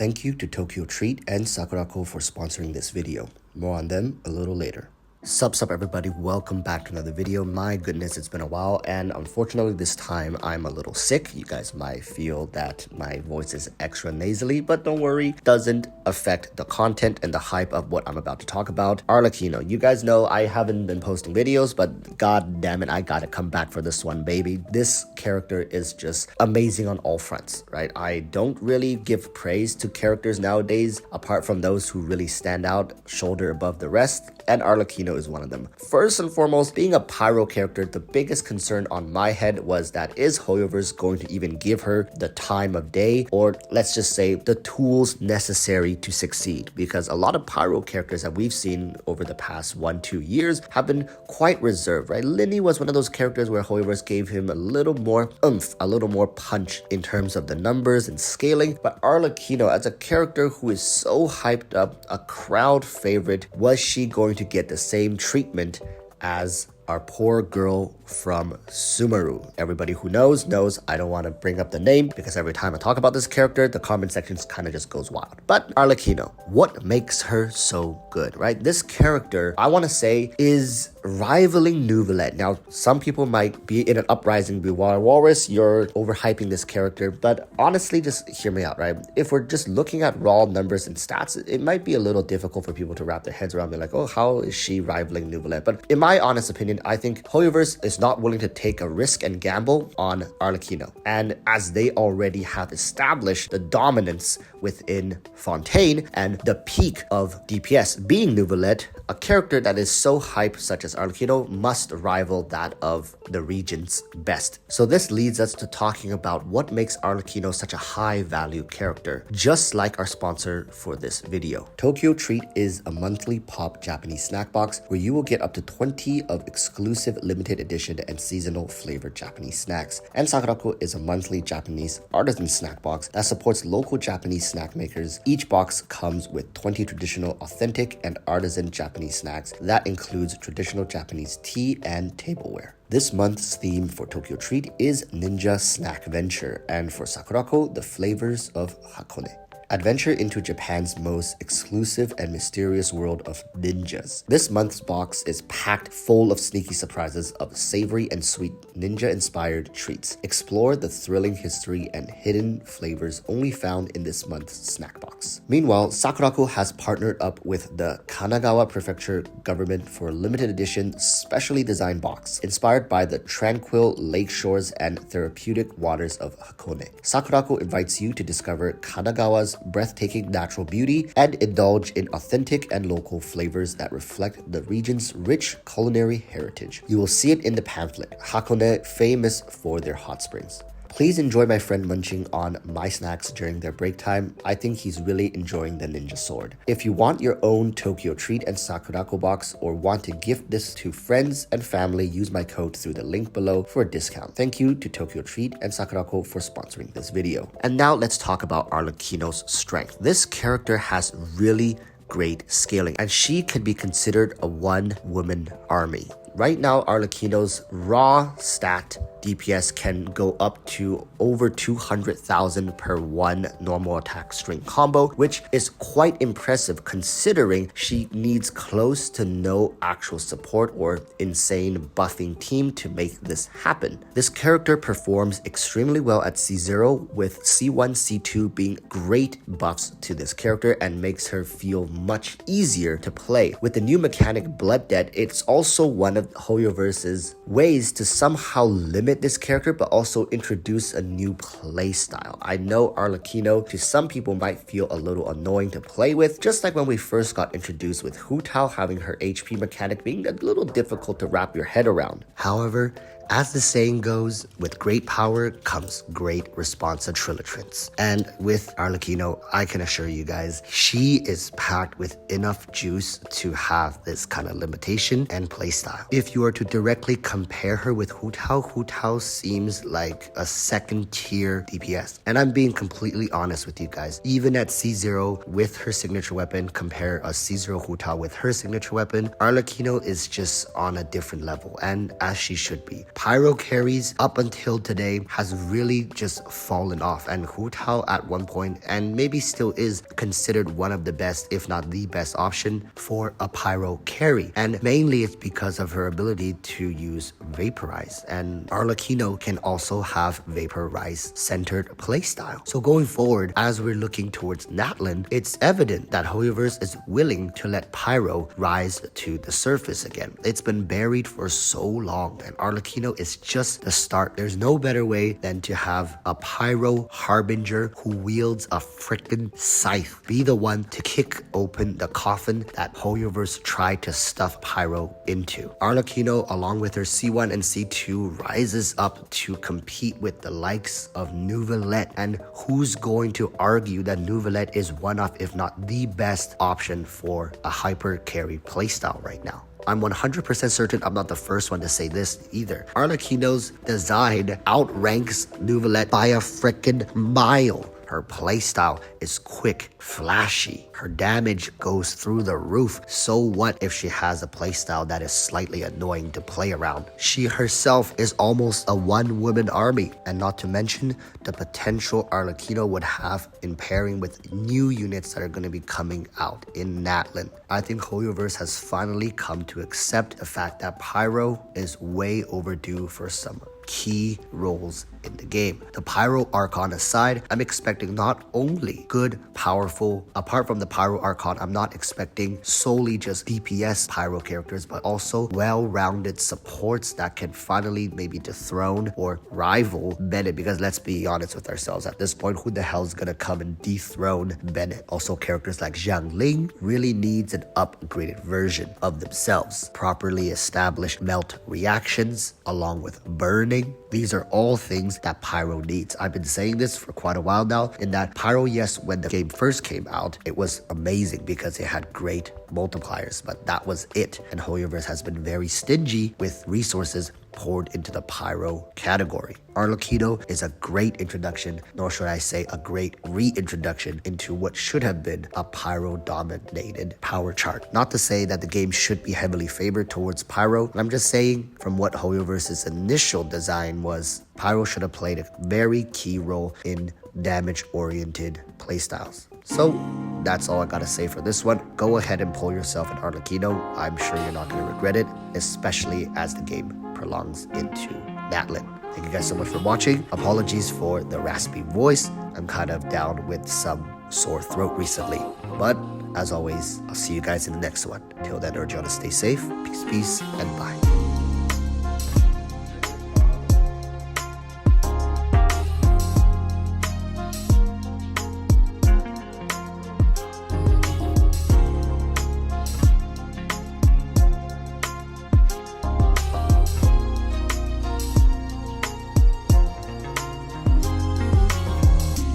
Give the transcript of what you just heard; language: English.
Thank you to TokyoTreat and Sakuraco for sponsoring this video. More on them a little later. Sup everybody, welcome back to another video. My goodness, it's been a while, and unfortunately this time I'm a little sick. You guys might feel that my voice is extra nasally, but don't worry, doesn't affect the content and the hype of what I'm about to talk about. Arlecchino, you guys know I haven't been posting videos, but god damn it, I gotta come back for this one, baby. This character is just amazing on all fronts, right? I don't really give praise to characters nowadays apart from those who really stand out shoulder above the rest, and Arlecchino is one of them. First and foremost, being a Pyro character, the biggest concern on my head was that is Hoyoverse going to even give her the time of day, or let's just say the tools necessary to succeed? Because a lot of Pyro characters that we've seen over the past 1-2 years have been quite reserved, right? Linny was one of those characters where Hoyoverse gave him a little more oomph, a little more punch in terms of the numbers and scaling, but Arlecchino, as a character who is so hyped up, a crowd favorite, was she going to get the same treatment as our poor girl from Sumeru? Everybody who knows, I don't want to bring up the name because every time I talk about this character, the comment sections kind of just goes wild. But Arlecchino, what makes her so good, right? This character, I want to say, is rivaling Neuvillette. Now, some people might be in an uprising, be Walrus, you're overhyping this character, but honestly, just hear me out, right? If we're just looking at raw numbers and stats, it might be a little difficult for people to wrap their heads around. They're like, oh, how is she rivaling Neuvillette? But in my honest opinion, I think Hoyoverse is not willing to take a risk and gamble on Arlecchino. And as they already have established the dominance within Fontaine and the peak of DPS being Neuvillette, a character that is so hyped such as Arlecchino must rival that of the region's best. So this leads us to talking about what makes Arlecchino such a high value character, just like our sponsor for this video. TokyoTreat is a monthly pop Japanese snack box where you will get up to 20 of exclusive limited edition and seasonal flavored Japanese snacks. And Sakuraco is a monthly Japanese artisan snack box that supports local Japanese snack makers. Each box comes with 20 traditional, authentic, and artisan Japanese snacks that includes traditional Japanese tea and tableware. This month's theme for TokyoTreat is Ninja Snack Venture, and for Sakuraco, the flavors of Hakone. Adventure into Japan's most exclusive and mysterious world of ninjas. This month's box is packed full of sneaky surprises of savory and sweet ninja-inspired treats. Explore the thrilling history and hidden flavors only found in this month's snack box. Meanwhile, Sakuraco has partnered up with the Kanagawa Prefecture government for a limited edition specially designed box inspired by the tranquil lake shores and therapeutic waters of Hakone. Sakuraco invites you to discover Kanagawa's breathtaking natural beauty and indulge in authentic and local flavors that reflect the region's rich culinary heritage. You will see it in the pamphlet, Hakone, famous for their hot springs. Please enjoy my friend munching on my snacks during their break time. I think he's really enjoying the ninja sword. If you want your own TokyoTreat and Sakuraco box or want to gift this to friends and family, use my code through the link below for a discount. Thank you to TokyoTreat and Sakuraco for sponsoring this video. And now let's talk about Arlecchino's strength. This character has really great scaling, and she can be considered a one-woman army. Right now, Arlecchino's raw stat DPS can go up to over 200,000 per one normal attack string combo, which is quite impressive considering she needs close to no actual support or insane buffing team to make this happen. This character performs extremely well at C0, with C1, C2 being great buffs to this character and makes her feel much easier to play. With the new mechanic Blood Debt, it's also one of Hoyoverse's ways to somehow limit this character but also introduce a new play style. I know Arlecchino to some people might feel a little annoying to play with, just like when we first got introduced with Hu Tao having her HP mechanic being a little difficult to wrap your head around. However, as the saying goes, with great power comes great responsibilities. And with Arlecchino, I can assure you guys, she is packed with enough juice to have this kind of limitation and playstyle. If you are to directly compare her with Hu Tao seems like a second tier DPS. And I'm being completely honest with you guys. Even at C0 with her signature weapon, compare a C0 Hu Tao with her signature weapon, Arlecchino is just on a different level, and as she should be. Pyro carries up until today has really just fallen off, and Hu Tao at one point, and maybe still is, considered one of the best, if not the best option for a Pyro carry. And mainly it's because of her ability to use Vaporize, and Arlecchino can also have Vaporize centered playstyle. So going forward, as we're looking towards Natlan, it's evident that Hoyoverse is willing to let Pyro rise to the surface again. It's been buried for so long, and Arlecchino is just the start. There's no better way than to have a Pyro harbinger who wields a freaking scythe be the one to kick open the coffin that Hoyoverse tried to stuff Pyro into. Arlecchino, along with her C1 and C2, rises up to compete with the likes of Neuvillette, and who's going to argue that Neuvillette is one of, if not the best option for a hyper carry playstyle right now? I'm 100% certain I'm not the first one to say this either. Arlecchino's design outranks Neuvillette by a freaking mile. Her playstyle is quick, flashy. Her damage goes through the roof. So what if she has a playstyle that is slightly annoying to play around? She herself is almost a one-woman army, and not to mention the potential Arlecchino would have in pairing with new units that are going to be coming out in Natlan. I think Hoyoverse has finally come to accept the fact that Pyro is way overdue for some key roles in the game. The Pyro Archon aside, I'm expecting not only good, powerful, apart from the Pyro Archon, I'm not expecting solely just DPS Pyro characters, but also well-rounded supports that can finally maybe dethrone or rival Bennett, because let's be honest with ourselves, at this point, who the hell is gonna come and dethrone Bennett? Also, characters like Zhang Ling really needs an upgraded version of themselves. Properly established melt reactions along with burning. These are all things that Pyro needs. I've been saying this for quite a while now, in that Pyro, yes, when the game first came out, it was amazing because it had great multipliers, but that was it. And Hoyoverse has been very stingy with resources poured into the Pyro category. Arlecchino is a great introduction, nor should I say a great reintroduction into what should have been a Pyro-dominated power chart. Not to say that the game should be heavily favored towards Pyro. I'm just saying from what Hoyoverse's initial design was, Pyro should have played a very key role in damage-oriented playstyles. So that's all I gotta say for this one. Go ahead and pull yourself an Arlecchino. I'm sure you're not gonna regret it, especially as the game prolongs into Natlan. Thank you guys so much for watching. Apologies for the raspy voice. I'm kind of down with some sore throat recently. But as always, I'll see you guys in the next one. Till then, I urge you all to stay safe. Peace, and bye.